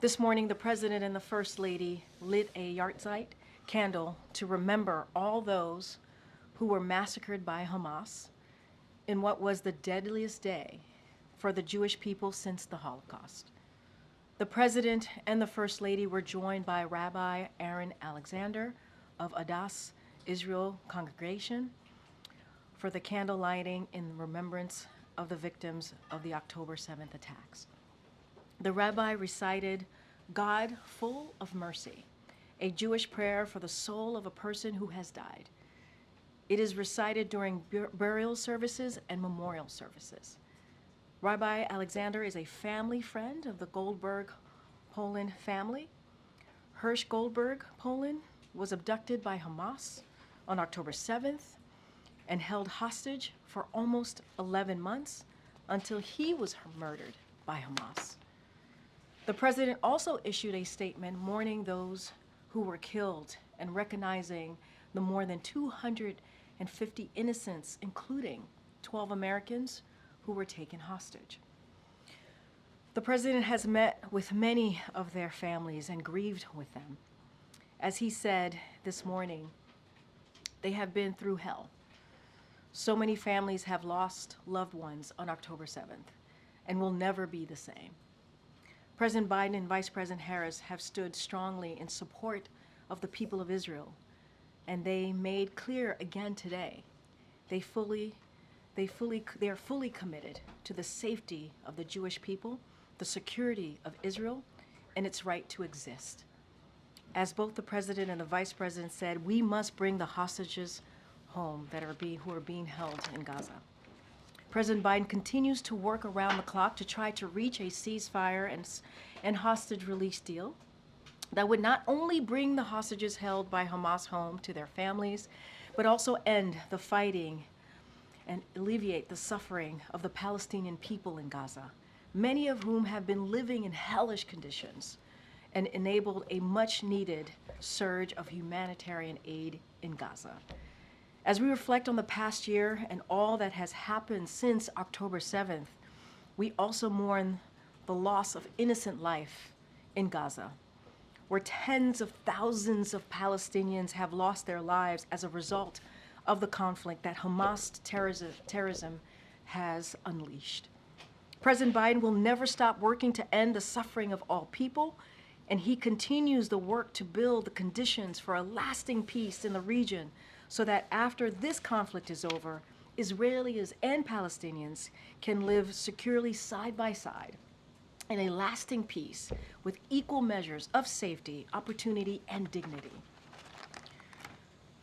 This morning, the President and the First Lady lit a yahrzeit candle to remember all those who were massacred by Hamas in what was the deadliest day for the Jewish people since the Holocaust. The President and the First Lady were joined by Rabbi Aaron Alexander of Adass Israel Congregation for the candle lighting in remembrance of the victims of the October 7th attacks. The rabbi recited, "God full of mercy," a Jewish prayer for the soul of a person who has died. It is recited during burial services and memorial services. Rabbi Alexander is a family friend of the Goldberg Poland family. Hirsch Goldberg Poland was abducted by Hamas on October 7th and held hostage for almost 11 months until he was murdered by Hamas. The President also issued a statement mourning those who were killed and recognizing the more than 250 innocents, including 12 Americans who were taken hostage. The President has met with many of their families and grieved with them. As he said this morning, they have been through hell. So many families have lost loved ones on October 7th and will never be the same. President Biden and Vice President Harris have stood strongly in support of the people of Israel, and they made clear again today they are fully committed to the safety of the Jewish people, the security of Israel, and its right to exist. As both the President and the Vice President said, we must bring the hostages home who are being held in Gaza. President Biden continues to work around the clock to try to reach a ceasefire and hostage release deal that would not only bring the hostages held by Hamas home to their families, but also end the fighting and alleviate the suffering of the Palestinian people in Gaza, many of whom have been living in hellish conditions, and enabled a much-needed surge of humanitarian aid in Gaza. As we reflect on the past year and all that has happened since October 7th, we also mourn the loss of innocent life in Gaza, where tens of thousands of Palestinians have lost their lives as a result of the conflict that Hamas terrorism has unleashed. President Biden will never stop working to end the suffering of all people, and he continues the work to build the conditions for a lasting peace in the region so that after this conflict is over, Israelis and Palestinians can live securely side by side in a lasting peace with equal measures of safety, opportunity, and dignity.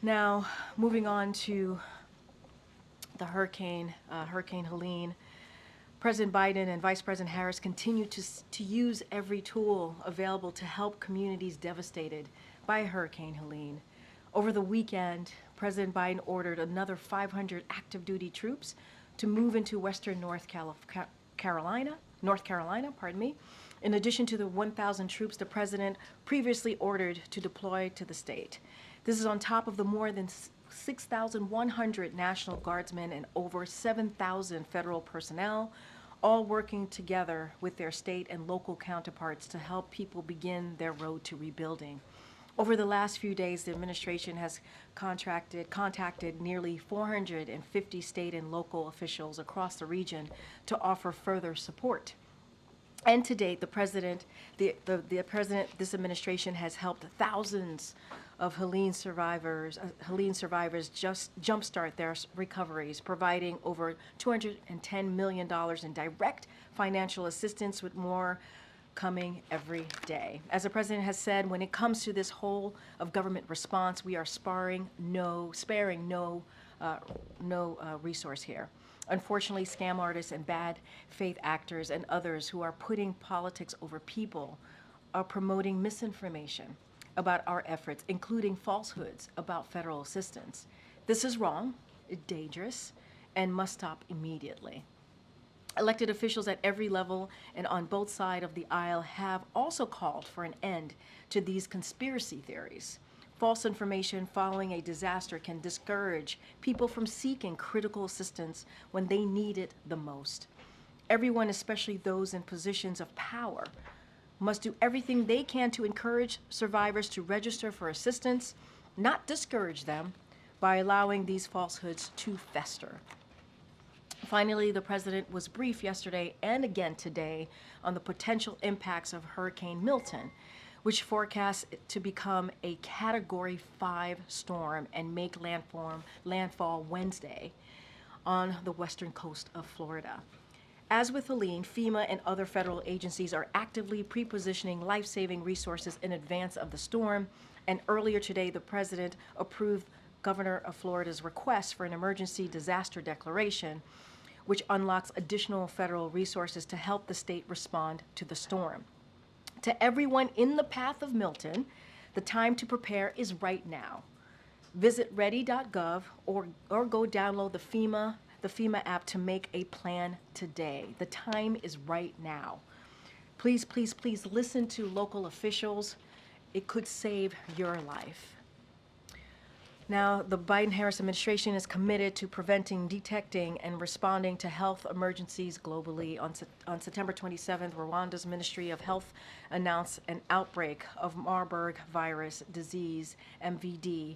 Now, moving on to the Hurricane Helene, President Biden and Vice President Harris continue to use every tool available to help communities devastated by Hurricane Helene. Over the weekend, President Biden ordered another 500 active duty troops to move into western North Carolina, in addition to the 1,000 troops the president previously ordered to deploy to the state. This is on top of the more than 6,100 National Guardsmen and over 7,000 federal personnel, all working together with their state and local counterparts to help people begin their road to rebuilding. Over the last few days, the administration has contacted nearly 450 state and local officials across the region to offer further support. And to date, this administration has helped thousands of Helene survivors just jumpstart their recoveries, providing over $210 million in direct financial assistance, with more coming every day. As the president has said, when it comes to this whole of government response, we are sparing no resource here. Unfortunately, scam artists and bad faith actors and others who are putting politics over people are promoting misinformation about our efforts, including falsehoods about federal assistance. This is wrong, dangerous, and must stop immediately. Elected officials at every level and on both sides of the aisle have also called for an end to these conspiracy theories. False information following a disaster can discourage people from seeking critical assistance when they need it the most. Everyone, especially those in positions of power, must do everything they can to encourage survivors to register for assistance, not discourage them by allowing these falsehoods to fester. Finally, the president was briefed yesterday and again today on the potential impacts of Hurricane Milton, which forecasts to become a Category 5 storm and make landfall Wednesday on the western coast of Florida. As with Helene, FEMA and other federal agencies are actively pre-positioning life-saving resources in advance of the storm, and earlier today the president approved Governor of Florida's request for an emergency disaster declaration, which unlocks additional federal resources to help the state respond to the storm. To everyone in the path of Milton, the time to prepare is right now. Visit ready.gov or go download the FEMA app to make a plan today. The time is right now. Please, please, please listen to local officials. It could save your life. Now, the Biden-Harris administration is committed to preventing, detecting, and responding to health emergencies globally. On September 27th, Rwanda's Ministry of Health announced an outbreak of Marburg virus disease, MVD,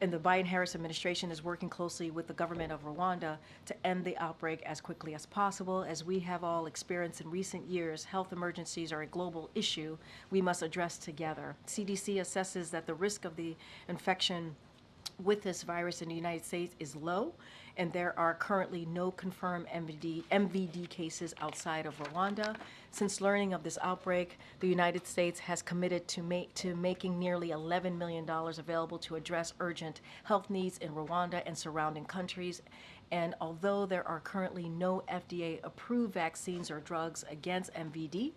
and the Biden-Harris administration is working closely with the government of Rwanda to end the outbreak as quickly as possible. As we have all experienced in recent years, health emergencies are a global issue we must address together. CDC assesses that the risk of the infection with this virus in the United States is low, and there are currently no confirmed MVD cases outside of Rwanda. Since learning of this outbreak, the United States has committed to making nearly $11 million available to address urgent health needs in Rwanda and surrounding countries. And although there are currently no FDA-approved vaccines or drugs against MVD,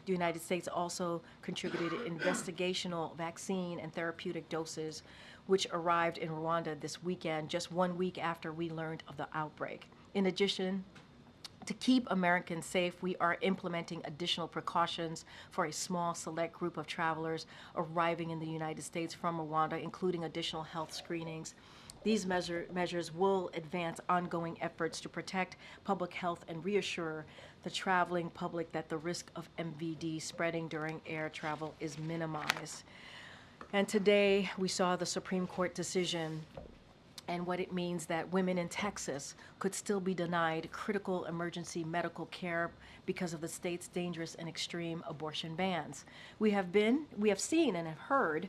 the United States also contributed investigational vaccine and therapeutic doses, which arrived in Rwanda this weekend, just 1 week after we learned of the outbreak. In addition, to keep Americans safe, we are implementing additional precautions for a small select group of travelers arriving in the United States from Rwanda, including additional health screenings. These measures will advance ongoing efforts to protect public health and reassure the traveling public that the risk of MVD spreading during air travel is minimized. And today we saw the Supreme Court decision and what it means that women in Texas could still be denied critical emergency medical care because of the state's dangerous and extreme abortion bans. We have seen and have heard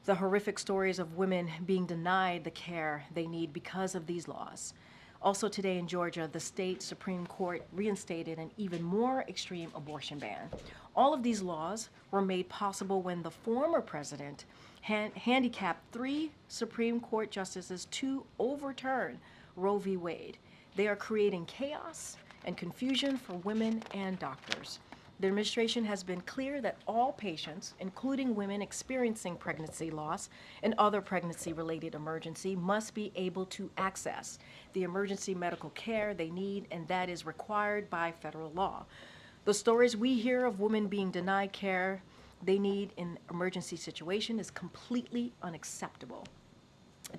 the horrific stories of women being denied the care they need because of these laws. Also today in Georgia, the state Supreme Court reinstated an even more extreme abortion ban. All of these laws were made possible when the former president handicapped 3 Supreme Court justices to overturn Roe v. Wade. They are creating chaos and confusion for women and doctors. The administration has been clear that all patients, including women experiencing pregnancy loss and other pregnancy-related emergency, must be able to access the emergency medical care they need, and that is required by federal law. The stories we hear of women being denied care they need in emergency situation is completely unacceptable.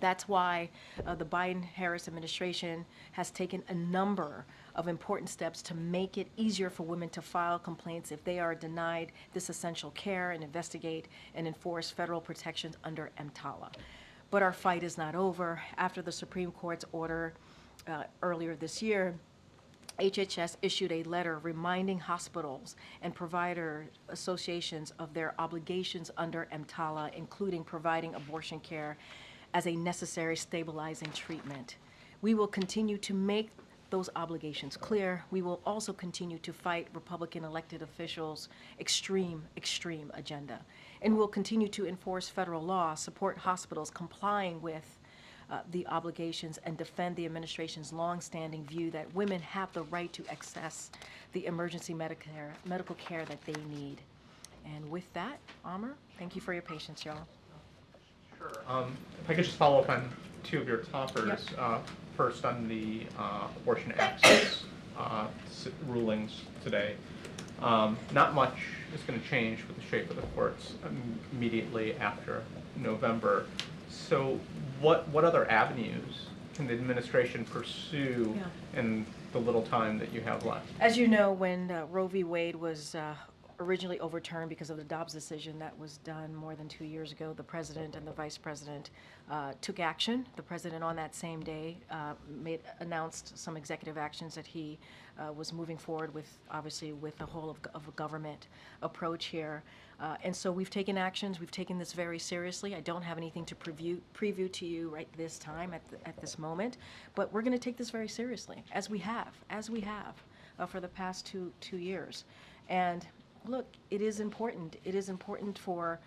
That's why the Biden-Harris administration has taken a number of important steps to make it easier for women to file complaints if they are denied this essential care and investigate and enforce federal protections under EMTALA. But our fight is not over. After the Supreme Court's order earlier this year, HHS issued a letter reminding hospitals and provider associations of their obligations under EMTALA, including providing abortion care as a necessary stabilizing treatment. We will continue to make those obligations clear. We will also continue to fight Republican elected officials' extreme agenda. And we'll continue to enforce federal law, support hospitals complying with the obligations, and defend the administration's long-standing view that women have the right to access the emergency medical care that they need. And with that, Amr, thank you for your patience, y'all. Sure. If I could just follow up on 2 of your toppers. Yep. First on the abortion access rulings today. Not much is going to change with the shape of the courts immediately after November. So what other avenues can the administration pursue in the little time that you have left? As you know, when Roe v. Wade was originally overturned because of the Dobbs decision that was done more than 2 years ago. The president and the vice president took action. The president on that same day announced some executive actions that he was moving forward with, obviously with the whole of a government approach here. And so we've taken actions. We've taken this very seriously. I don't have anything to preview to you right this time at this moment, but we're going to take this very seriously, as we have for the past two years. And look, it is important. It is important for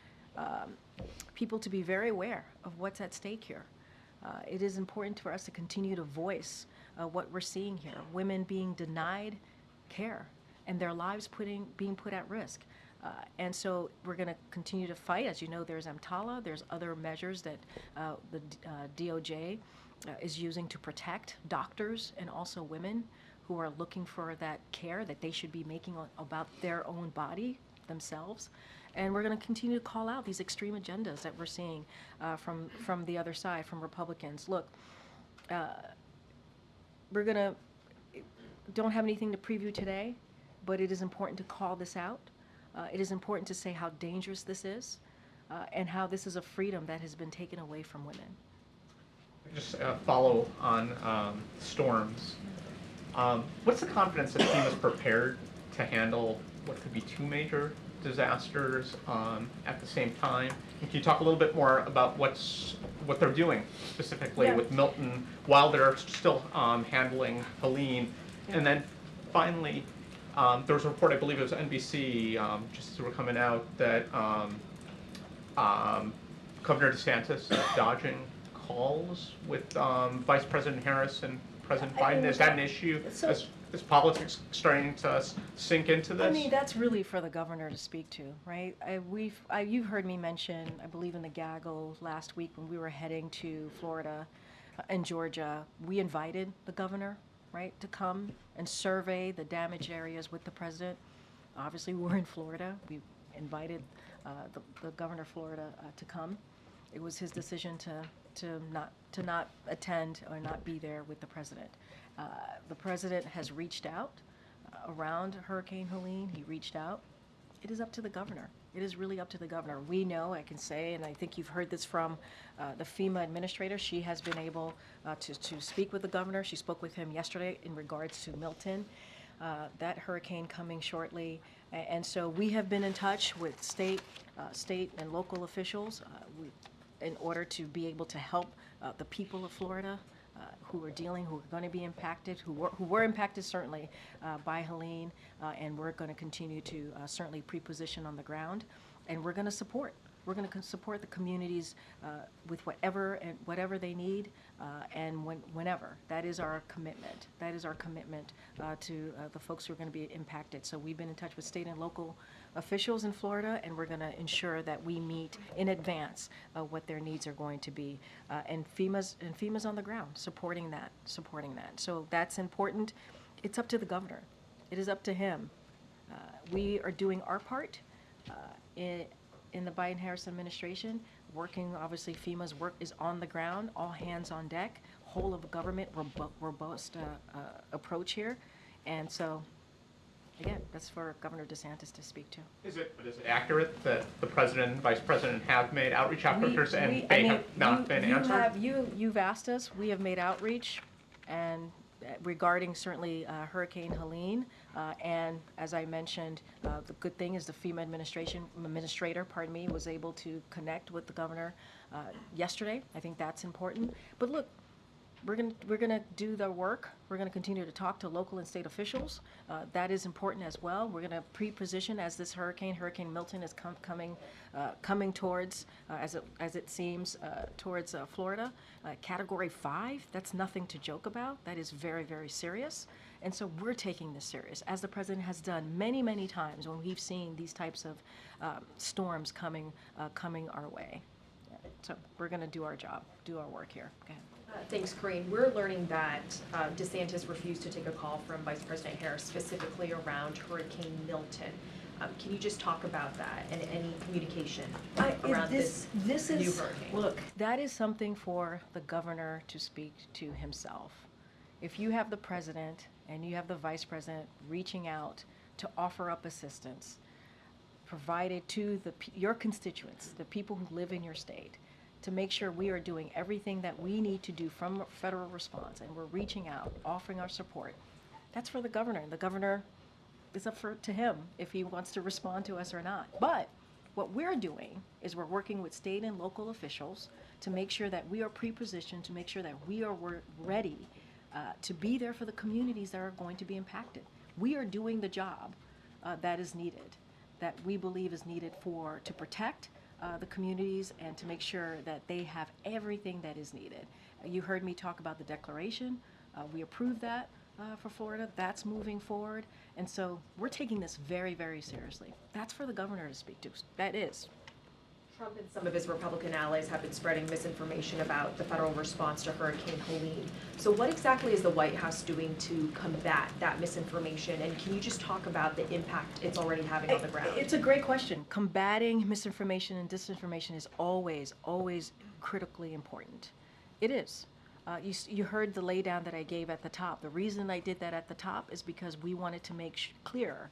people to be very aware of what's at stake here. It is important for us to continue to voice what we're seeing here. Women being denied care and their lives being put at risk. And so we're going to continue to fight. As you know, there's EMTALA. There's other measures that the DOJ is using to protect doctors and also women who are looking for that care that they should be making about their own body themselves. And we're going to continue to call out these extreme agendas that we're seeing from the other side, from Republicans. Look, don't have anything to preview today, but it is important to call this out. It is important to say how dangerous this is and how this is a freedom that has been taken away from women. Just follow on storms. What's the confidence that FEMA is prepared to handle what could be two major disasters at the same time? And can you talk a little bit more about what they're doing specifically with Milton while they're still handling Helene? And then finally, there was a report, I believe it was NBC, just as we're coming out, that Governor DeSantis is dodging calls with Vice President Harris and President Biden. Is that an issue? Is politics starting to sink into this? I mean, that's really for the governor to speak to, right? You've heard me mention, I believe in the gaggle last week when we were heading to Florida and Georgia, we invited the governor, right, to come and survey the damaged areas with the president. Obviously, we're in Florida. We invited the governor of Florida to come. It was his decision to not attend or not be there with the president. The president has reached out around Hurricane Helene. He reached out. It is up to the governor. It is really up to the governor. We know, I can say, and I think you've heard this from the FEMA administrator. She has been able to speak with the governor. She spoke with him yesterday in regards to Milton, that hurricane coming shortly. And so we have been in touch with state and local officials in order to be able to help the people of Florida who are going to be impacted, who were impacted certainly by Helene, and we're going to continue to certainly pre-position on the ground, and we're going to support. We're going to support the communities with whatever they need, and whenever. That is our commitment. That is our commitment to the folks who are going to be impacted. So we've been in touch with state and local officials in Florida, and we're going to ensure that we meet in advance what their needs are going to be. And FEMA's on the ground supporting that. So that's important. It's up to the governor. It is up to him. We are doing our part in the Biden-Harris administration, working, obviously FEMA's work is on the ground, all hands on deck, whole of government, robust approach here. And so, again, that's for Governor DeSantis to speak to. Is it accurate that the president and vice president have made outreach efforts and they have not been answered? You've asked us. We have made outreach, and regarding certainly Hurricane Helene, and as I mentioned, the good thing is the FEMA administrator, was able to connect with the governor yesterday. I think that's important. But look, we're gonna do the work. We're gonna continue to talk to local and state officials. That is important as well. We're gonna pre-position as this Hurricane Milton is coming towards, as it seems, towards Florida. Category 5. That's nothing to joke about. That is very, very serious. And so we're taking this serious, as the president has done many, many times when we've seen these types of storms coming our way. So we're going to do our job, do our work here. Go ahead. Thanks, Corinne. We're learning that DeSantis refused to take a call from Vice President Harris specifically around Hurricane Milton. Can you just talk about that and any communication around this new hurricane? Look, that is something for the governor to speak to himself. If you have the president and you have the vice president reaching out to offer up assistance, provided to your constituents, the people who live in your state, to make sure we are doing everything that we need to do from a federal response, and we're reaching out, offering our support. That's for the governor. The governor, it's up to him if he wants to respond to us or not. But what we're doing is we're working with state and local officials to make sure that we are pre-positioned, to make sure that we are ready to be there for the communities that are going to be impacted. We are doing the job that is needed, that we believe is needed to protect the communities and to make sure that they have everything that is needed. You heard me talk about the declaration. We approved that for Florida. That's moving forward. And so we're taking this very, very seriously. That's for the governor to speak to. That is. Trump and some of his Republican allies have been spreading misinformation about the federal response to Hurricane Helen. So what exactly is the White House doing to combat that misinformation? And can you just talk about the impact it's already having on the ground? It's a great question. Combating misinformation and disinformation is always, always critically important. It is. You heard the laydown that I gave at the top. The reason I did that at the top is because we wanted to make clear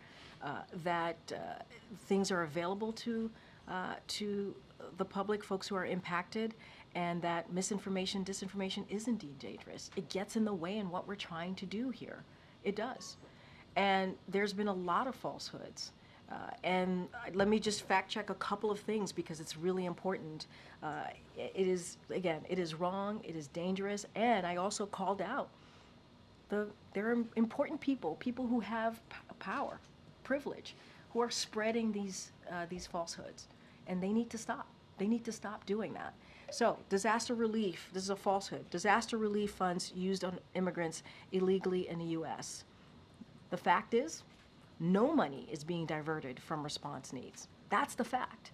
that things are available to the public, folks who are impacted, and that misinformation, disinformation is indeed dangerous. It gets in the way in what we're trying to do here. It does. And there's been a lot of falsehoods. And let me just fact check a couple of things because it's really important. It is, again, it is wrong, it is dangerous, and I also called out there are important people who have power, privilege, who are spreading these falsehoods, and they need to stop. They need to stop doing that. So, disaster relief, this is a falsehood. Disaster relief funds used on immigrants illegally in the U.S. The fact is, no money is being diverted from response needs. That's the fact.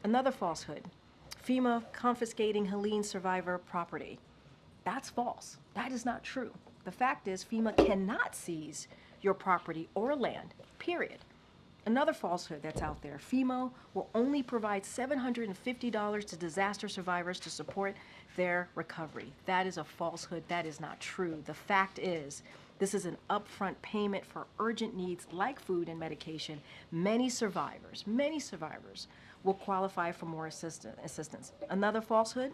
Another falsehood, FEMA confiscating Helene survivor property. That's false. That is not true. The fact is, FEMA cannot seize your property or land, period. Another falsehood that's out there, FEMA will only provide $750 to disaster survivors to support their recovery. That is a falsehood. That is not true. The fact is, this is an upfront payment for urgent needs like food and medication. Many survivors will qualify for more assistance. Another falsehood,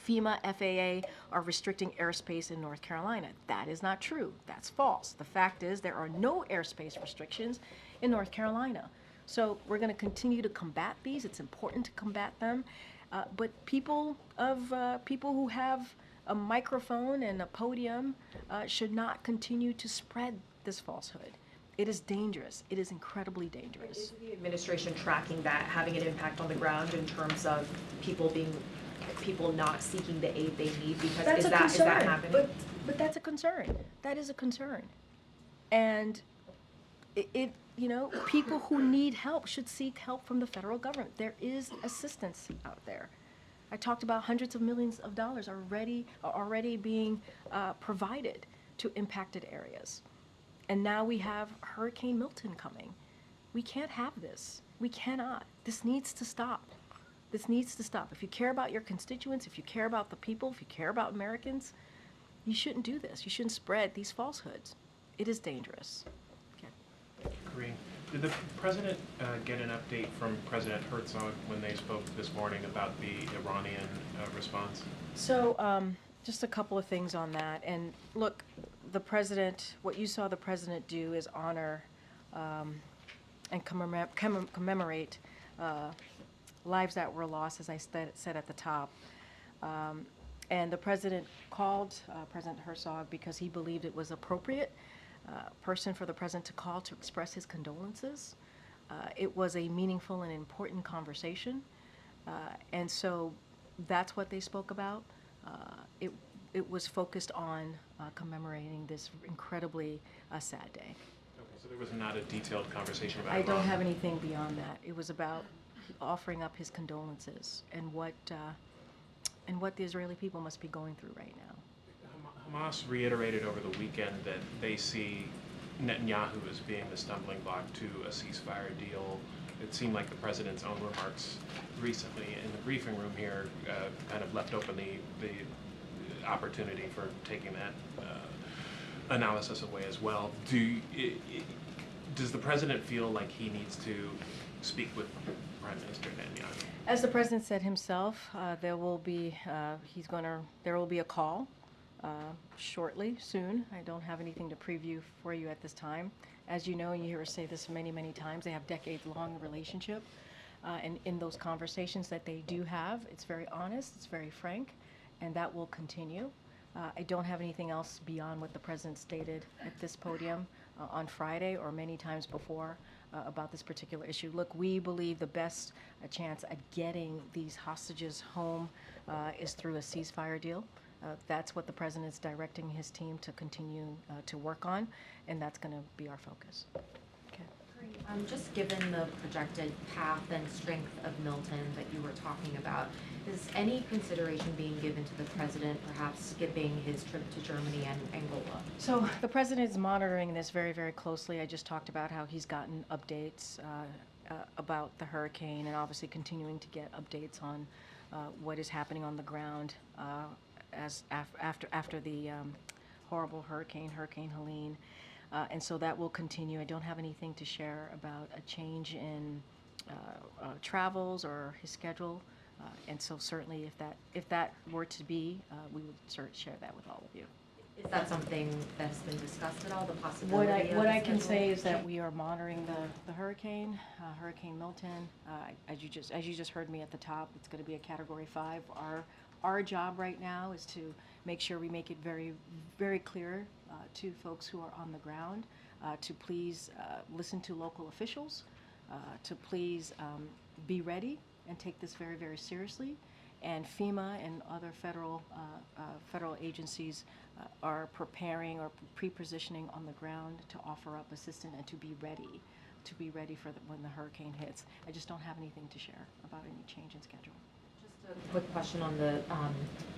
FEMA, FAA are restricting airspace in North Carolina. That is not true. That's false. The fact is there are no airspace restrictions in North Carolina. So we're going to continue to combat these. It's important to combat them. But people who have a microphone and a podium should not continue to spread this falsehood. It is dangerous. It is incredibly dangerous. Is the administration tracking that, having an impact on the ground in terms of people not seeking the aid they need? Because is that happening? But that's a concern. That is a concern. And people who need help should seek help from the federal government. There is assistance out there. I talked about hundreds of millions of dollars already being provided to impacted areas. And now we have Hurricane Milton coming. We can't have this. We cannot. This needs to stop. This needs to stop. If you care about your constituents, if you care about the people, if you care about Americans, you shouldn't do this. You shouldn't spread these falsehoods. It is dangerous. Okay. Agree. Did the president get an update from President Herzog when they spoke this morning about the Iranian response? So, just a couple of things on that. And look, what you saw the president do is honor and commemorate lives that were lost, as I said at the top. And the president called President Herzog because he believed it was appropriate person for the president to call to express his condolences. It was a meaningful and important conversation. And so that's what they spoke about. It was focused on commemorating this incredibly sad day. Okay, so there was not a detailed conversation about I don't Iran. have anything beyond that. It was about offering up his condolences and what the Israeli people must be going through right now. Hamas reiterated over the weekend that they see Netanyahu as being the stumbling block to a ceasefire deal. It seemed like the president's own remarks recently in the briefing room here kind of left open the opportunity for taking that analysis away as well. Does the president feel like he needs to speak with Prime Minister Netanyahu? As the president said himself, there will be a call shortly, soon. I don't have anything to preview for you at this time. As you know, and you hear us say this many, many times, they have decades-long relationship. And in those conversations that they do have, it's very honest, it's very frank, and that will continue. I don't have anything else beyond what the president stated at this podium on Friday or many times before about this particular issue. Look, we believe the best chance at getting these hostages home is through a ceasefire deal. That's what the president's directing his team to continue to work on, and that's going to be our focus. Okay. Just given the projected path and strength of Milton that you were talking about, is any consideration being given to the president perhaps skipping his trip to Germany and Angola? So the president is monitoring this very, very closely. I just talked about how he's gotten updates about the hurricane and obviously continuing to get updates on what is happening on the ground after the horrible Hurricane Helen. And so that will continue. I don't have anything to share about a change in travels or his schedule. And so certainly if that were to be, we would share that with all of you. Is that something that has been discussed at all, the possibility of What the I can say schedule? is that we are monitoring the hurricane, Hurricane Milton. As you just heard me at the top, it's going to be a Category 5. Our job right now is to make sure we make it very, very clear to folks who are on the ground to please listen to local officials, to please be ready and take this very, very seriously. And FEMA and other federal agencies are preparing or pre-positioning on the ground to offer up assistance and to be ready for when the hurricane hits. I just don't have anything to share about any change in schedule. Just a quick question on the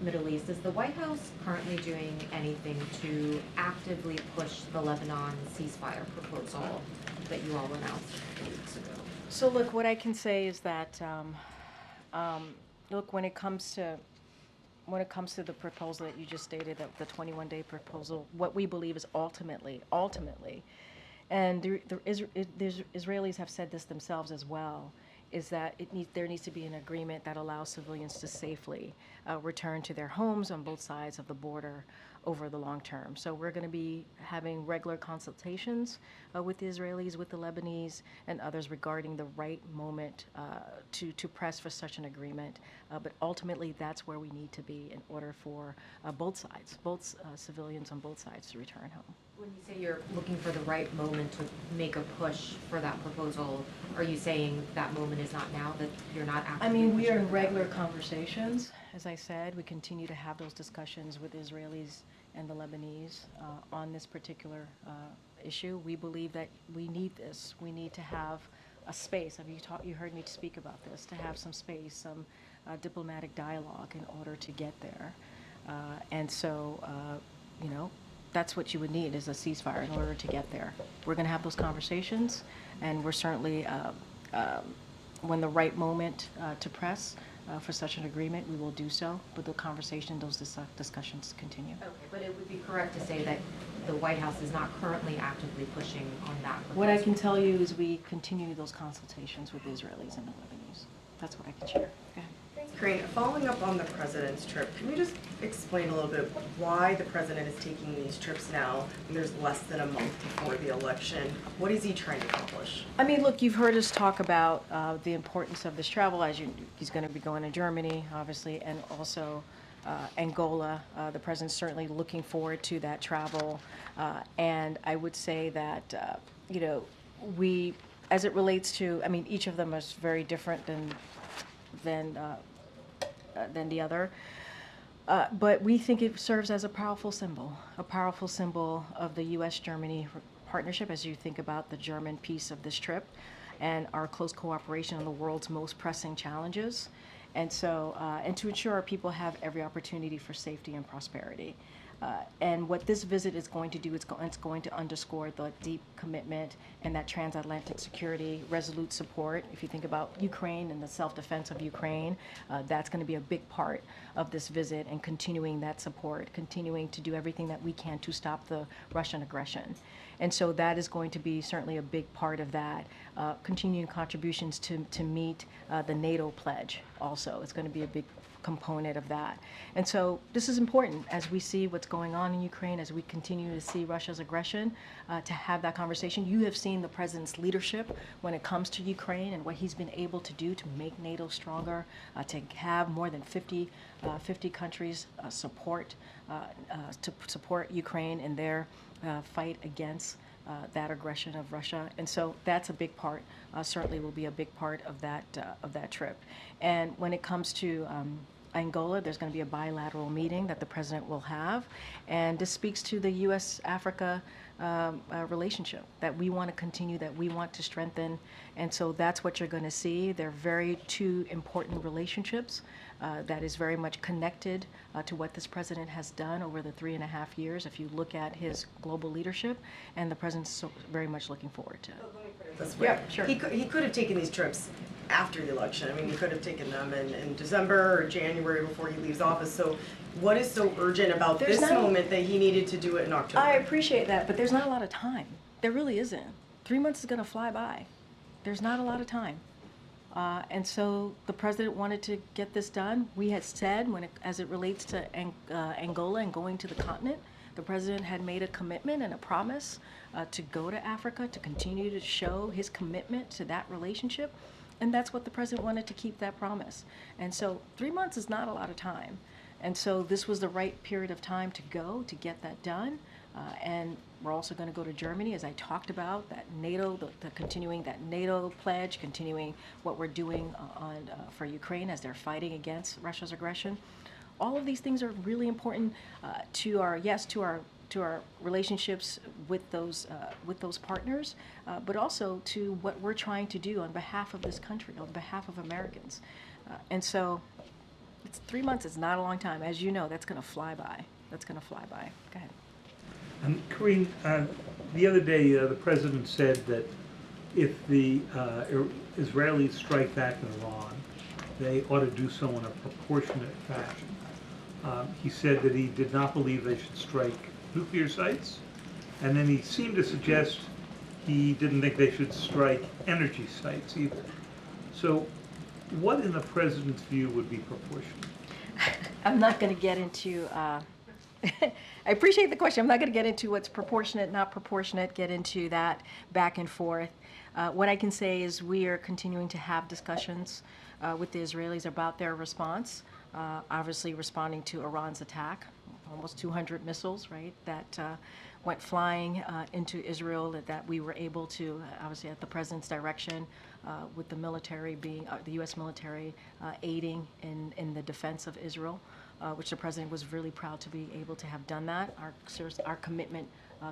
Middle East. Is the White House currently doing anything to actively push the Lebanon ceasefire proposal that you all announced a few weeks ago? So look, what I can say is that look, when it comes to the proposal that you just stated, that the 21-day proposal, what we believe is ultimately, and the Israelis have said this themselves as well, is that there needs to be an agreement that allows civilians to safely return to their homes on both sides of the border over the long term. So we're going to be having regular consultations with the Israelis, with the Lebanese, and others regarding the right moment to press for such an agreement. But ultimately, that's where we need to be in order for both sides, civilians on both sides, to return home. When you say you're looking for the right moment to make a push for that proposal, are you saying that moment is not now, that you're not actively I mean, we are pushing in for that regular right now? conversations. As I said, we continue to have those discussions with Israelis and the Lebanese on this particular issue. We believe that we need this. We need to have a space. I mean, you heard me speak about this, to have some space, some diplomatic dialogue in order to get there. And so, you know, that's what you would need, is a ceasefire in order to get there. We're going to have those conversations, and we're certainly, when the right moment to press for such an agreement, we will do so. But the conversation, those discussions continue. Okay, but it would be correct to say that the White House is not currently actively pushing on that proposal? What I can tell you is we continue those consultations with the Israelis and the Lebanese. That's what I can share. Go ahead. Corinne, following up on the president's trip, can you just explain a little bit why the president is taking these trips now when there's less than a month before the election? What is he trying to accomplish? I mean, look, you've heard us talk about the importance of this travel. He's going to be going to Germany, obviously, and also Angola. The president's certainly looking forward to that travel. And I would say that, you know, as it relates to, I mean, each of them is very different than the other. But we think it serves as a powerful symbol of the U.S.-Germany partnership as you think about the German piece of this trip and our close cooperation on the world's most pressing challenges. And so, and to ensure our people have every opportunity for safety and prosperity. And what this visit is going to do, it's going to underscore the deep commitment and that transatlantic security, resolute support. If you think about Ukraine and the self-defense of Ukraine, that's going to be a big part of this visit, and continuing that support, continuing to do everything that we can to stop the Russian aggression. And so that is going to be certainly a big part of that. Continuing contributions to meet the NATO pledge also. It's going to be a big component of that. And so this is important as we see what's going on in Ukraine, as we continue to see Russia's aggression, to have that conversation. You have seen the president's leadership when it comes to Ukraine and what he's been able to do to make NATO stronger, to have more than 50 countries support Ukraine in their fight against that aggression of Russia. And so that's a big part, certainly will be a big part of that trip. And when it comes to Angola, there's going to be a bilateral meeting that the president will have, and this speaks to the U.S.-Africa relationship that we want to continue, that we want to strengthen, and so that's what you're going to see. They're very two important relationships that is very much connected to what this president has done over the 3.5 years. If you look at his global leadership, and the president's so very much looking forward to it. This way. Yeah, sure. He could have taken these trips after the election. I mean, he could have taken them in December or January before he leaves office. So what is so urgent about There's this not- moment that he needed to do it in October? I appreciate that, but there's not a lot of time. There really isn't. 3 months is going to fly by. There's not a lot of time. And so the president wanted to get this done. We had said, as it relates to Angola and going to the continent, the president had made a commitment and a promise to go to Africa, to continue to show his commitment to that relationship. And that's what the president wanted, to keep that promise. And so 3 months is not a lot of time. And so this was the right period of time to go to get that done. And we're also going to go to Germany, as I talked about, that NATO, continuing that NATO pledge, continuing what we're doing for Ukraine as they're fighting against Russia's aggression. All of these things are really important to our relationships with those partners, but also to what we're trying to do on behalf of this country, on behalf of Americans. And so 3 months is not a long time. As you know, that's going to fly by. That's going to fly by. Go ahead. Karine, the other day the president said that if the Israelis strike back in Iran, they ought to do so in a proportionate fashion. He said that he did not believe they should strike nuclear sites, and then he seemed to suggest he didn't think they should strike energy sites either. So what in the president's view would be proportionate? I'm not going to get into, I appreciate the question. I'm not going to get into what's proportionate, not proportionate, get into that back and forth. What I can say is we are continuing to have discussions with the Israelis about their response, obviously responding to Iran's attack, almost 200 missiles, right, that went flying into Israel, that we were able to, obviously at the president's direction, with the military being, the U.S. military aiding in the defense of Israel, which the president was really proud to be able to have done that. Our commitment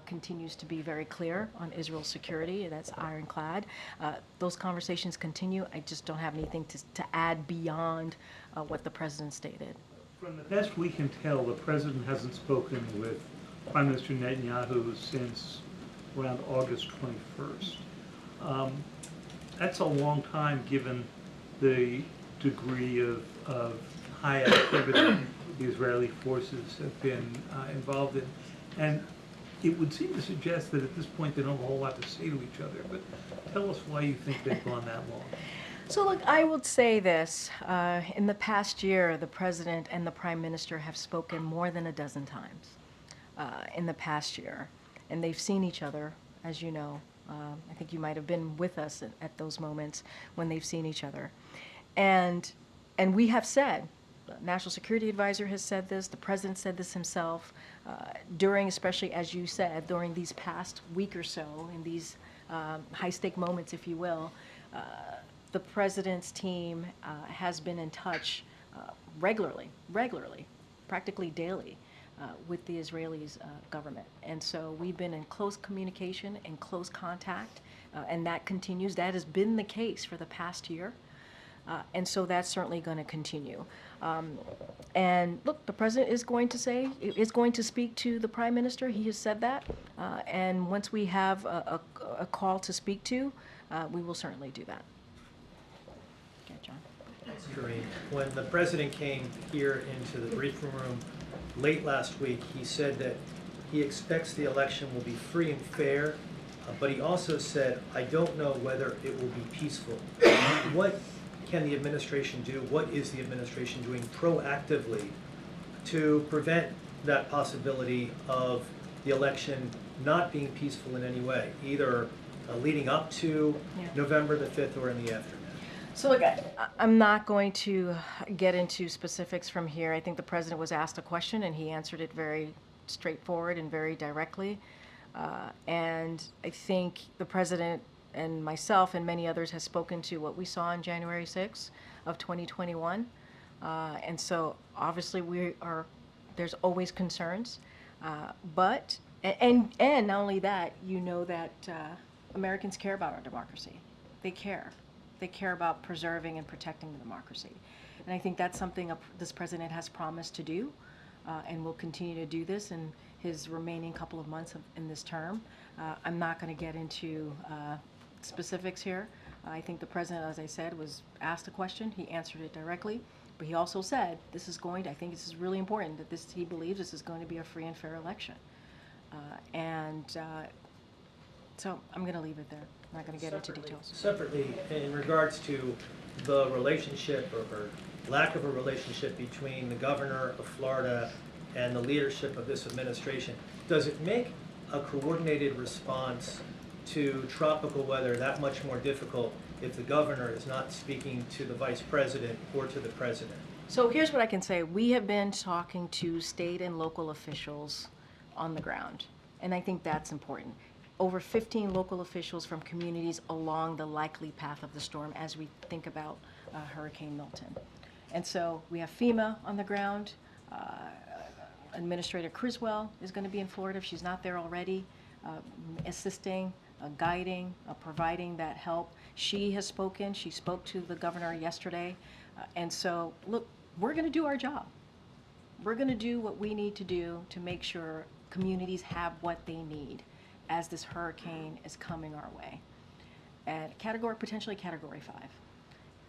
continues to be very clear on Israel's security. That's ironclad. Those conversations continue. I just don't have anything to add beyond what the president stated. From the best we can tell, the president hasn't spoken with Prime Minister Netanyahu since around August 21st. That's a long time given the degree of high activity the Israeli forces have been involved in. And it would seem to suggest that at this point they don't have a whole lot to say to each other, but tell us why you think they've gone that long. So look, I would say this. In the past year, the president and the prime minister have spoken more than a dozen times in the past year. And they've seen each other, as you know. I think you might have been with us at those moments when they've seen each other. And we have said, the National Security Advisor has said this, the president said this himself, during, especially as you said, during these past week or so, in these high-stake moments, if you will, the president's team has been in touch regularly, practically daily, with the Israelis government. And so we've been in close communication and close contact, and that continues. That has been the case for the past year. And so that's certainly going to continue. And look, the president is going to speak to the prime minister. He has said that. And once we have a call to speak to, we will certainly do that. Okay, John. Thanks, Karine. When the president came here into the briefing room late last week, he said that he expects the election will be free and fair, but he also said, I don't know whether it will be peaceful. What can the administration do? What is the administration doing proactively to prevent that possibility of the election not being peaceful in any way, either leading up to November the 5th or in the aftermath? So look, I'm not going to get into specifics from here. I think the president was asked a question and he answered it very straightforward and very directly. And I think the president and myself and many others has spoken to what we saw on January 6th of 2021. And so obviously there's always concerns. But not only that, you know that Americans care about our democracy. They care. They care about preserving and protecting the democracy. And I think that's something this president has promised to do and will continue to do this in his remaining couple of months in this term. I'm not going to get into specifics here. I think the president, as I said, was asked a question. He answered it directly. But he also said I think this is really important, that he believes this is going to be a free and fair election. So I'm going to leave it there. I'm not going to get into details. Separately, in regards to the relationship or lack of a relationship between the governor of Florida and the leadership of this administration, does it make a coordinated response to tropical weather that much more difficult if the governor is not speaking to the vice president or to the president? So here's what I can say. We have been talking to state and local officials on the ground, and I think that's important. Over 15 local officials from communities along the likely path of the storm as we think about Hurricane Milton. And so we have FEMA on the ground. Administrator Criswell is going to be in Florida if she's not there already, assisting, guiding, providing that help. She has spoken. She spoke to the governor yesterday. And so, look, we're going to do our job. We're going to do what we need to do to make sure communities have what they need as this hurricane is coming our way. And potentially category 5.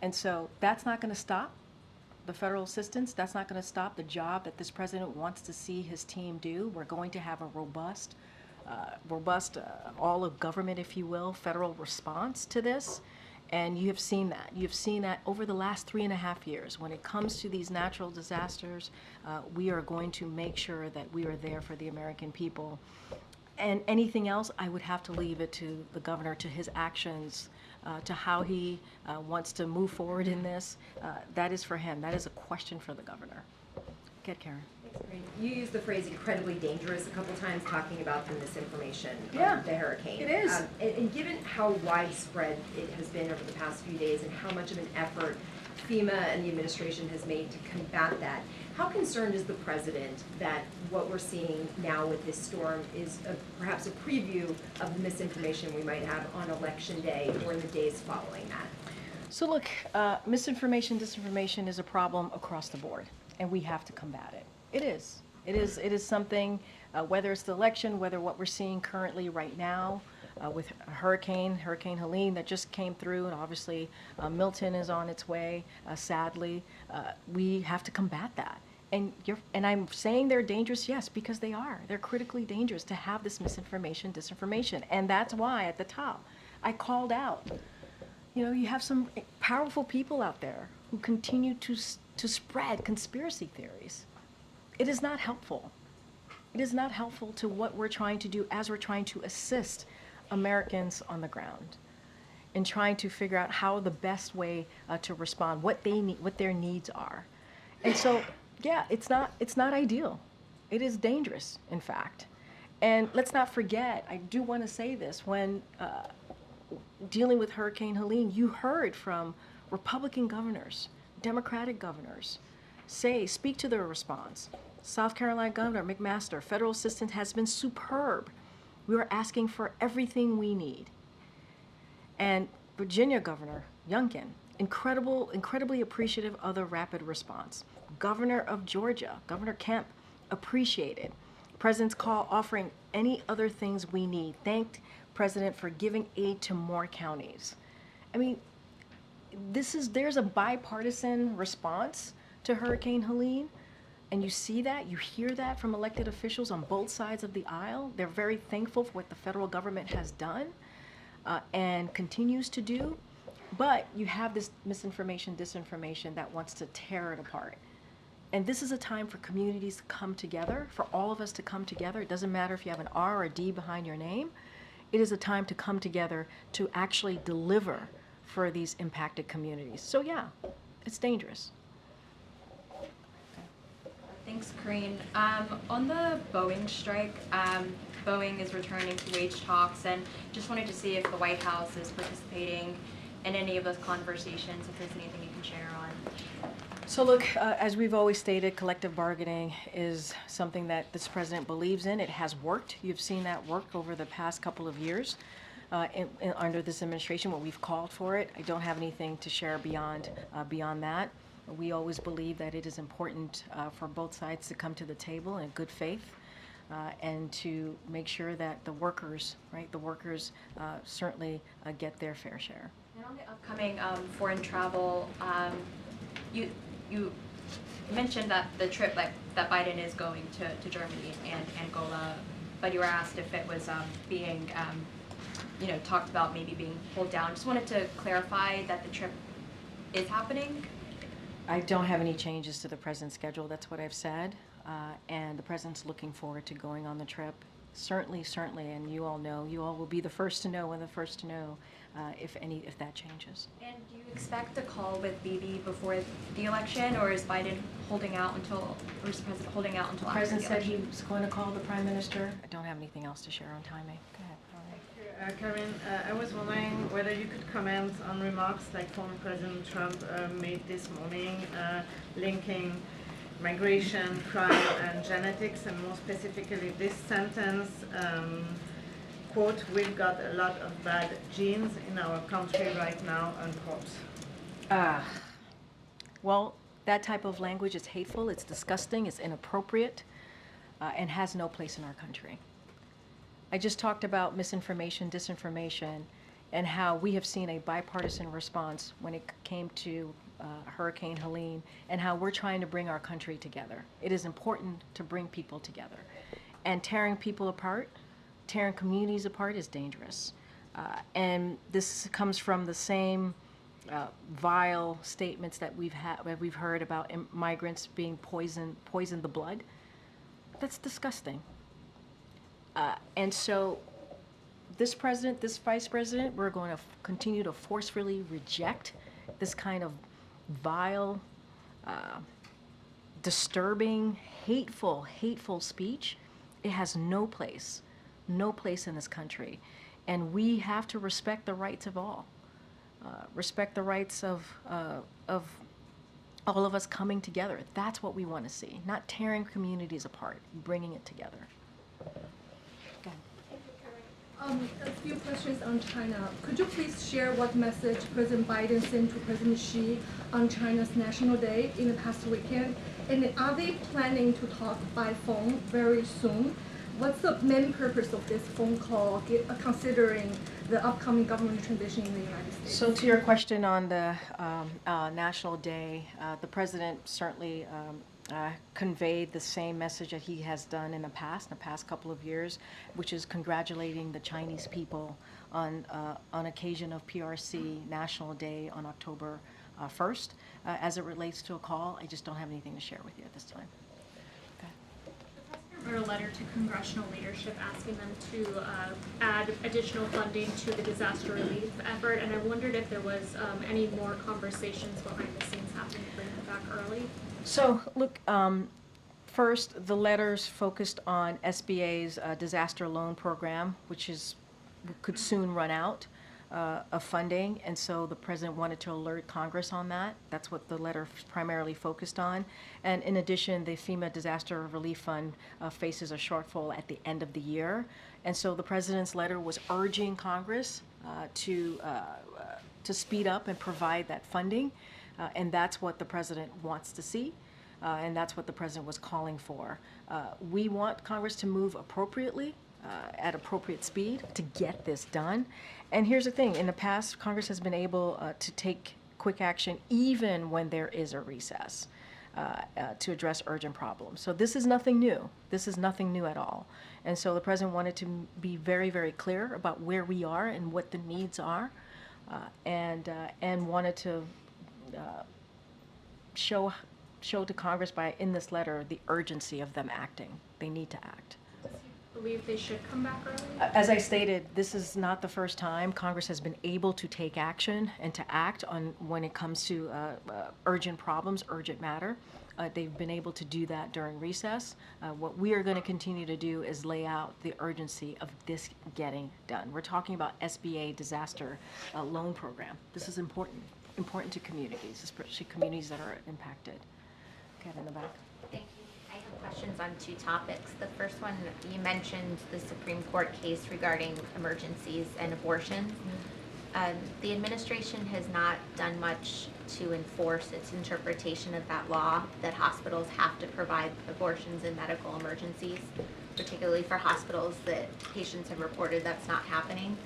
And so that's not going to stop the federal assistance. That's not going to stop the job that this president wants to see his team do. We're going to have a robust all of government, if you will, federal response to this. And you have seen that. You've seen that over the last 3.5 years. When it comes to these natural disasters, we are going to make sure that we are there for the American people. And anything else, I would have to leave it to the governor, to his actions, to how he wants to move forward in this. That is for him. That is a question for the governor. Get Karen. You used the phrase incredibly dangerous a couple times talking about the misinformation Yeah, the hurricane. it is. And given how widespread it has been over the past few days and how much of an effort FEMA and the administration has made to combat that, how concerned is the president that what we're seeing now with this storm is perhaps a preview of the misinformation we might have on Election Day or in the days following that? So look, misinformation, disinformation is a problem across the board, and we have to combat it. It is. It is something, whether it's the election, whether what we're seeing currently right now with Hurricane Helen that just came through, and obviously Milton is on its way, sadly. We have to combat that. And I'm saying they're dangerous, yes, because they are. They're critically dangerous to have this misinformation, disinformation. And that's why at the top, I called out, you have some powerful people out there who continue to spread conspiracy theories. It is not helpful. It is not helpful to what we're trying to do as we're trying to assist Americans on the ground in trying to figure out how the best way to respond, what they need, what their needs are. And so, yeah, it's not ideal. It is dangerous, in fact. And let's not forget, I do want to say this, when dealing with Hurricane Helen, you heard from Republican governors, Democratic governors, speak to their response. South Carolina Governor McMaster, federal assistance has been superb. We are asking for everything we need. And Virginia Governor Youngkin, incredibly appreciative of the rapid response. Governor of Georgia, Governor Kemp, appreciated. President's call offering any other things we need. Thanked President for giving aid to more counties. I mean, there's a bipartisan response to Hurricane Helene, And you see that, you hear that from elected officials on both sides of the aisle. They're very thankful for what the federal government has done and continues to do. But you have this misinformation, disinformation that wants to tear it apart. And this is a time for communities to come together, for all of us to come together. It doesn't matter if you have an R or a D behind your name. It is a time to come together to actually deliver for these impacted communities. So yeah, it's dangerous. Thanks, Corinne. On the Boeing strike, Boeing is returning to wage talks, and just wanted to see if the White House is participating in any of those conversations, if there's anything you can share on. So look, as we've always stated, collective bargaining is something that this president believes in. It has worked. You've seen that work over the past couple of years under this administration, what we've called for it. I don't have anything to share beyond that. We always believe that it is important for both sides to come to the table in good faith and to make sure that the workers, right, certainly get their fair share. And on the upcoming foreign travel, you mentioned that the trip that Biden is going to Germany and Angola, but you were asked if it was being, talked about maybe being pulled down. Just wanted to clarify that the trip is happening. I don't have any changes to the president's schedule. That's what I've said. And the president's looking forward to going on the trip. Certainly, and you all will be the first to know if that changes. And do you expect a call with Bibi before the election, or is Biden holding out until, or is the president holding out until The after the president said election? he was going to call the prime minister. I don't have anything else to share on timing. Go ahead. Karen, I was wondering whether you could comment on remarks like former President Trump made this morning linking migration, crime, and genetics, and more specifically this sentence, quote, "We've got a lot of bad genes in our country right now," unquote. Well, that type of language is hateful, it's disgusting, it's inappropriate, and has no place in our country. I just talked about misinformation, disinformation, and how we have seen a bipartisan response when it came to Hurricane Helen, and how we're trying to bring our country together. It is important to bring people together. And tearing people apart, tearing communities apart is dangerous. And this comes from the same vile statements that we've heard about migrants being poisoned the blood. That's disgusting. And so this president, this vice president, we're going to continue to forcefully reject this kind of vile, disturbing, hateful speech. It has no place in this country. And we have to respect the rights of all. Respect the rights of all of us coming together. That's what we want to see, not tearing communities apart, bringing it together. A few questions on China. Could you please share what message President Biden sent to President Xi on China's National Day in the past weekend? And are they planning to talk by phone very soon? What's the main purpose of this phone call, considering the upcoming government transition in the United States? So to your question on the National Day, the president certainly conveyed the same message that he has done in the past couple of years, which is congratulating the Chinese people on occasion of PRC National Day on October 1st. As it relates to a call, I just don't have anything to share with you at this time. Wrote a letter to congressional leadership asking them to add additional funding to the disaster relief effort, and I wondered if there was any more conversations behind the scenes happening to bring them back early. So, look, first, the letters focused on SBA's disaster loan program, which could soon run out of funding, and so the president wanted to alert Congress on that. That's what the letter primarily focused on. And in addition, the FEMA Disaster Relief Fund faces a shortfall at the end of the year, and so the president's letter was urging Congress to speed up and provide that funding. And that's what the president wants to see, and that's what the president was calling for. We want Congress to move appropriately, at appropriate speed, to get this done. And here's the thing, in the past, Congress has been able to take quick action even when there is a recess. to address urgent problems. So this is nothing new. This is nothing new at all. And so the president wanted to be very, very clear about where we are and what the needs are, and wanted to show to Congress in this letter the urgency of them acting. They need to act. Believe they should come back early? As I stated, this is not the first time Congress has been able to take action and to act on when it comes to urgent problems, urgent matter. They've been able to do that during recess. What we are going to continue to do is lay out the urgency of this getting done. We're talking about SBA disaster loan program. This is important to communities, especially communities that are impacted. Kevin in the back. Thank you. I have questions on two topics. The first one, you mentioned the Supreme Court case regarding emergencies and abortions. The administration has not done much to enforce its interpretation of that law, that hospitals have to provide abortions in medical emergencies, particularly for hospitals that patients have reported that's not happening.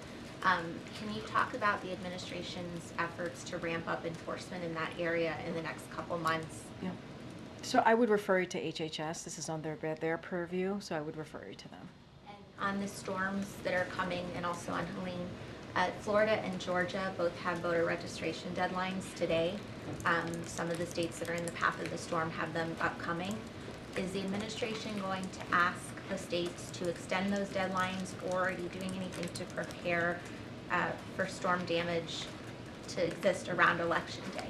Can you talk about the administration's efforts to ramp up enforcement in that area in the next couple months? Yeah. So I would refer you to HHS. This is on their purview, so I would refer you to them. And on the storms that are coming and also on Helene, Florida and Georgia both have voter registration deadlines today. Some of the states that are in the path of the storm have them upcoming. Is the administration going to ask the states to extend those deadlines, or are you doing anything to prepare for storm damage to exist around Election Day?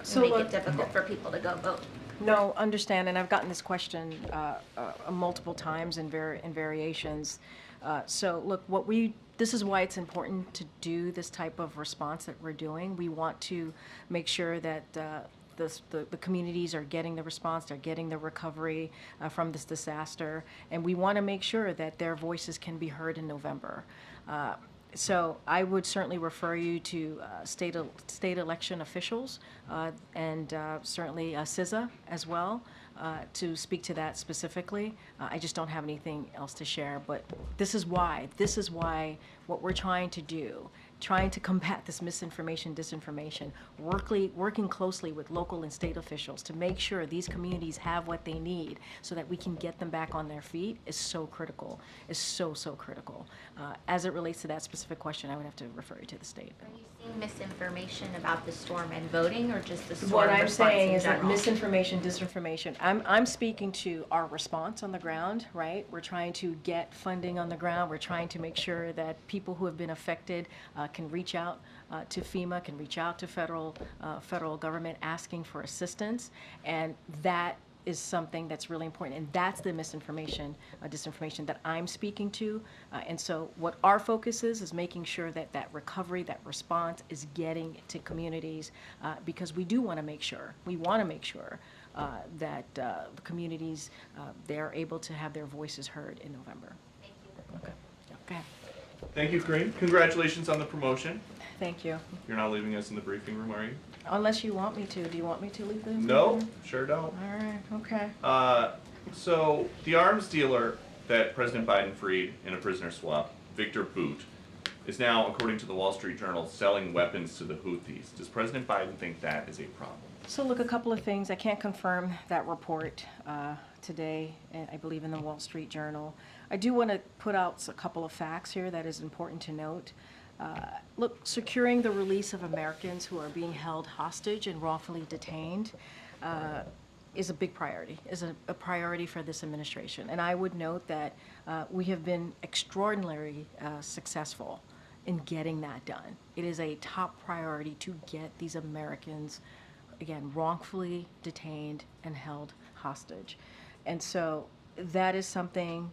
So make look, it difficult for people to go vote? No, understand, and I've gotten this question multiple times in variations. So look, this is why it's important to do this type of response that we're doing. We want to make sure that the communities are getting the response, they're getting the recovery from this disaster, and we want to make sure that their voices can be heard in November. So I would certainly refer you to state election officials and certainly CISA as well to speak to that specifically. I just don't have anything else to share, but this is why what we're trying to do, trying to combat this misinformation, disinformation, working closely with local and state officials to make sure these communities have what they need so that we can get them back on their feet is so critical, is so critical. As it relates to that specific question, I would have to refer you to the state. Are you seeing misinformation about the storm and voting, or just the storm What I'm response saying in is that general? misinformation, disinformation. I'm speaking to our response on the ground, right? We're trying to get funding on the ground. We're trying to make sure that people who have been affected can reach out to FEMA, can reach out to federal government asking for assistance, and that is something that's really important, and that's the misinformation, disinformation that I'm speaking to. And so what our focus is making sure that that recovery, that response is getting to communities, because we want to make sure that the communities, they're able to have their voices heard in November. Thank you. Okay. Okay. Thank you, Corinne. Congratulations on the promotion. Thank you. You're not leaving us in the briefing room, are you? Unless you want me to. Do you want me to leave them? No, sure don't. All right. Okay. So the arms dealer that President Biden freed in a prisoner swap, Victor Bout, is now, according to the Wall Street Journal, selling weapons to the Houthis. Does President Biden think that is a problem? So look, a couple of things. I can't confirm that report today, I believe in the Wall Street Journal. I do want to put out a couple of facts here that is important to note. Look, securing the release of Americans who are being held hostage and wrongfully detained is a big priority, is a priority for this administration. And I would note that we have been extraordinarily successful in getting that done. It is a top priority to get these Americans, again, wrongfully detained and held hostage. And so that is something,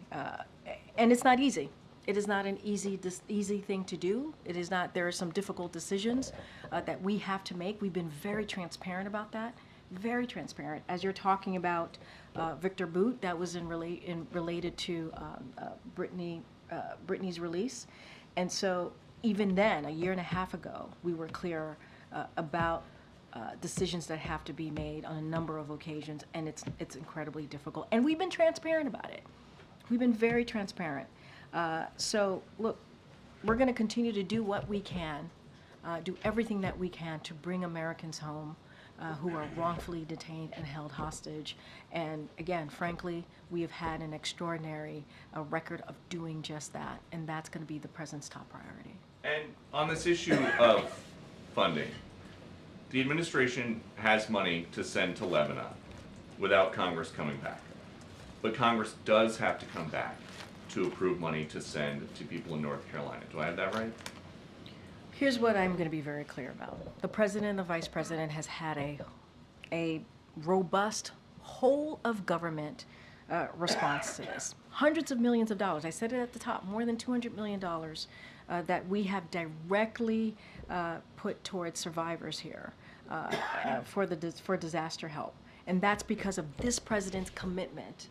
and it's not easy. It is not an easy thing to do. It is not. There are some difficult decisions that we have to make. We've been very transparent about that, very transparent. As you're talking about Victor Bout, that was related to Brittany's release, and so even then, a year and a half ago, we were clear about decisions that have to be made on a number of occasions, and it's incredibly difficult. And we've been transparent about it. We've been very transparent. So look, we're going to continue to do what we can, do everything that we can to bring Americans home, who are wrongfully detained and held hostage. And again, frankly, we have had an extraordinary record of doing just that, and that's going to be the president's top priority. And on this issue of funding, the administration has money to send to Lebanon without Congress coming back. But Congress does have to come back to approve money to send to people in North Carolina. Do I have that right? Here's what I'm going to be very clear about. The president and the vice president has had a robust whole of government response to this. Hundreds of millions of dollars. I said it at the top, more than $200 million that we have directly put towards survivors here for disaster help. And that's because of this president's commitment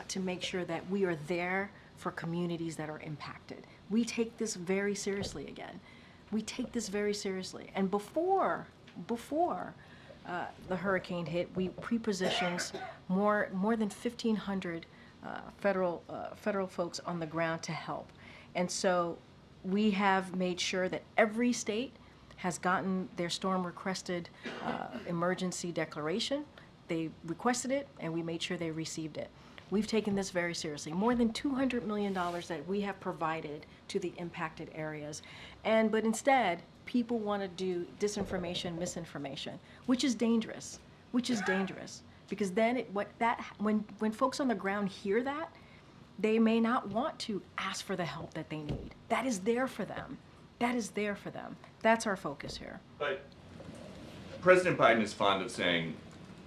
to make sure that we are there for communities that are impacted. We take this very seriously again. We take this very seriously. And before the hurricane hit, we pre-positioned more than 1,500 federal folks on the ground to help. And so we have made sure that every state has gotten their storm requested emergency declaration. They requested it, and we made sure they received it. We've taken this very seriously. More than $200 million that we have provided to the impacted areas. But instead, people want to do disinformation, misinformation, which is dangerous, because then when folks on the ground hear that, they may not want to ask for the help that they need. That is there for them. That's our focus here. But President Biden is fond of saying,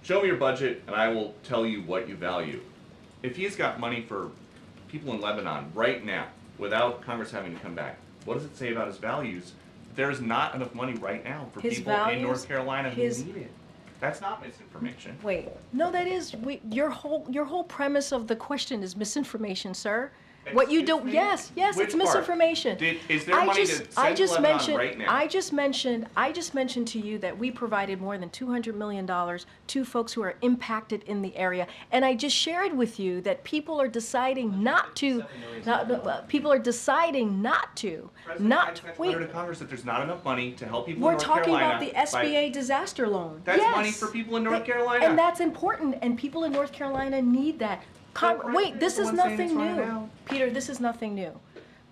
show me your budget and I will tell you what you value. If he's got money for people in Lebanon right now, without Congress having to come back, what does it say about his values? There's not enough money right now for His people values, in North Carolina who need it. That's not misinformation. Wait, no, that is, your whole premise of the question is misinformation, sir. What you do, yes, Which it's misinformation. part? Is there money to send to Lebanon right now? I just mentioned to you that we provided more than $200 million to folks who are impacted in the area, and I just shared with you that people are deciding not to. People are deciding not to. President Biden sent a letter to Congress that there's not enough money to help people We're in North talking Carolina. about the SBA disaster loan. That's Yes. money for people in North Carolina. And that's important, and people in North Carolina need that. Wait, this is nothing new. Peter, this is nothing new.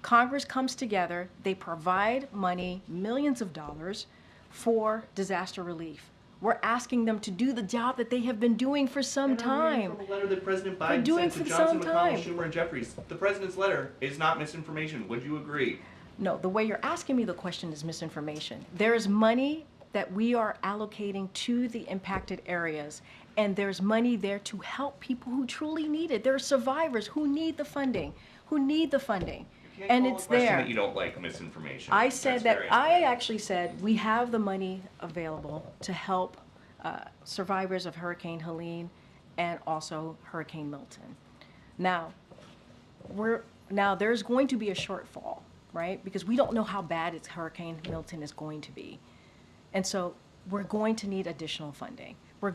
Congress comes together, they provide money, millions of dollars, for disaster relief. We're asking them to do the job that they have been doing for some time. From a letter that President Biden doing sent to for Johnson, some McConnell, time. Schumer, and Jeffries. The president's letter is not misinformation. Would you agree? No, the way you're asking me the question is misinformation. There is money that we are allocating to the impacted areas, and there's money there to help people who truly need it. There are survivors who need the funding, and You it's can't call a question there. that you don't like misinformation. I said That's that, very I actually said we have the money available to help survivors of Hurricane Helene and also Hurricane Milton. Now, there's going to be a shortfall, right? Because we don't know how bad Hurricane Milton is going to be. And so we're going to need additional funding. That's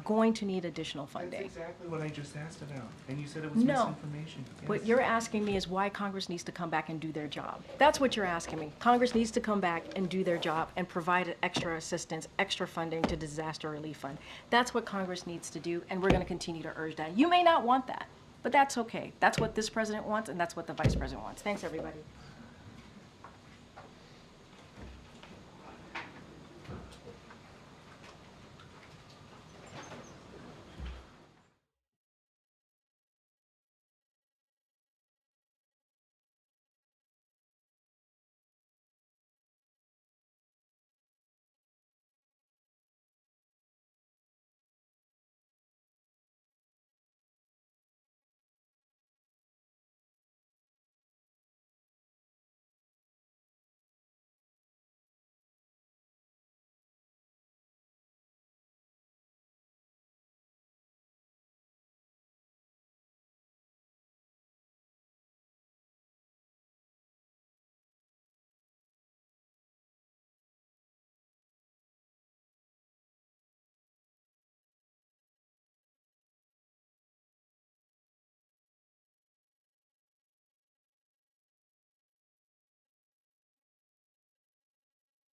exactly what I just asked about. And you said it was No. misinformation. What Yes. you're asking me is why Congress needs to come back and do their job. That's what you're asking me. Congress needs to come back and do their job and provide extra assistance, extra funding to disaster relief fund. That's what Congress needs to do, and we're going to continue to urge that. You may not want that, but that's okay. That's what this president wants, and that's what the vice president wants. Thanks, everybody.